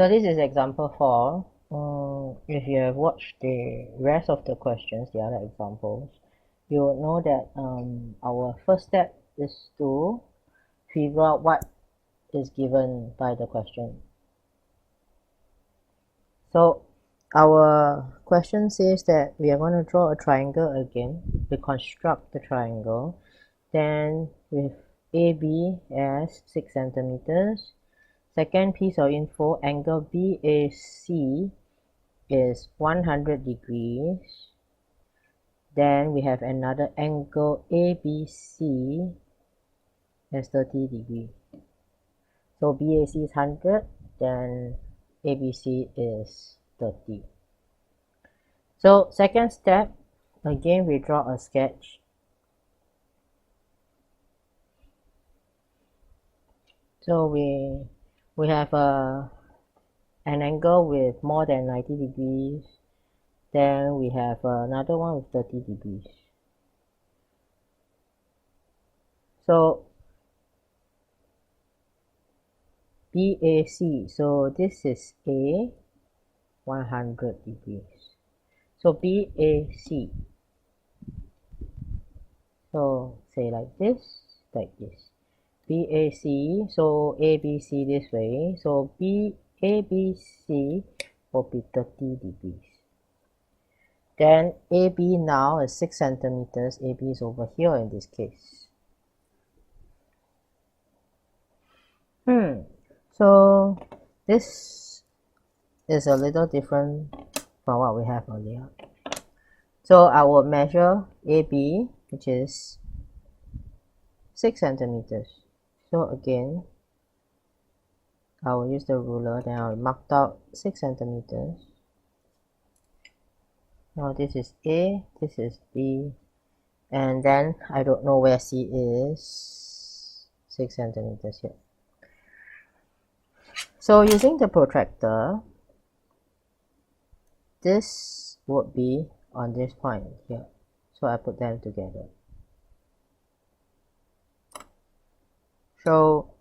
So this is example 4. If you have watched the rest of the questions, the other examples, you will know that our first step is to figure out what is given by the question. So our question says that we are going to draw a triangle again. We construct the triangle, then with AB as 6 centimeters. Second piece of info, angle BAC is 100 degrees. Then we have another angle ABC as 30 degrees. So BAC is 100, then ABC is 30. So second step, again we draw a sketch. So we have an angle with more than 90 degrees. Then we have another one with 30 degrees. So BAC, so this is A, 100 degrees. So BAC, so say like this, BAC, so ABC this way, so ABC will be 30 degrees. Then AB now is 6 centimeters, AB is over here in this case. So this is a little different from what we have earlier. So I will measure AB, which is 6 centimeters. So again, I will use the ruler, then I'll mark out 6 centimeters. Now this is A, this is B, and then I don't know where C is, 6 centimeters here. So using the protractor, this would be on this point here. So I put them together. So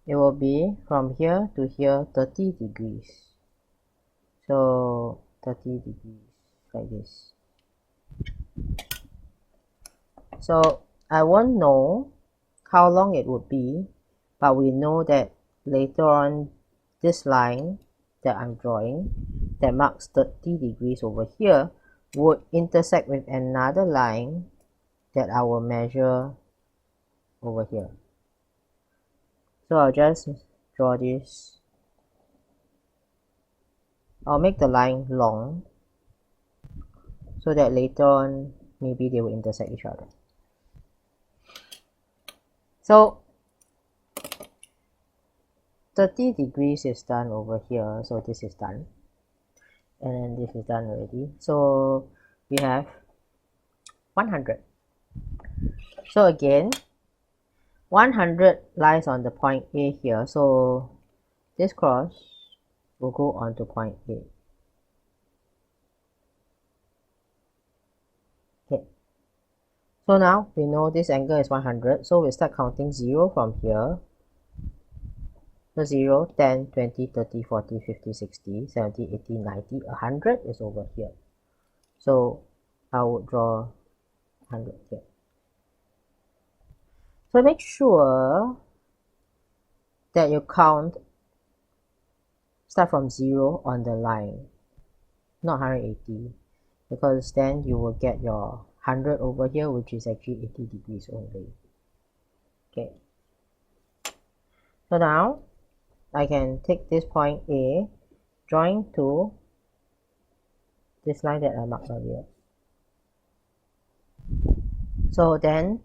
it will be from here to here 30 degrees. So 30 degrees like this. So I won't know how long it would be, but we know that later on this line that I'm drawing that marks 30 degrees over here would intersect with another line that I will measure over here. So I'll just draw this. I'll make the line long so that later on maybe they will intersect each other. So 30 degrees is done over here, so this is done, and then this is done already. So we have 100. So again, 100 lies on the point A here, so this cross will go on to point A. Okay. So now we know this angle is 100, so we start counting 0 from here. So 0, 10, 20, 30, 40, 50, 60, 70, 80, 90, 100 is over here. So I would draw 100 here. So make sure that you start from 0 on the line, not 180, because then you will get your 100 over here, which is actually 80 degrees only. Okay. So now I can take this point A, join to this line that I marked earlier. So then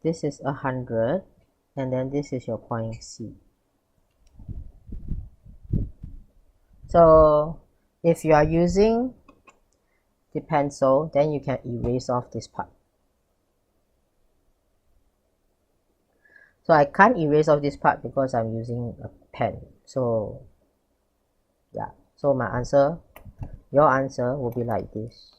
this is 100, and then this is your point C. So if you are using the pencil, then you can erase off this part. So I can't erase off this part because I'm using a pen. So yeah, so my answer, your answer will be like this.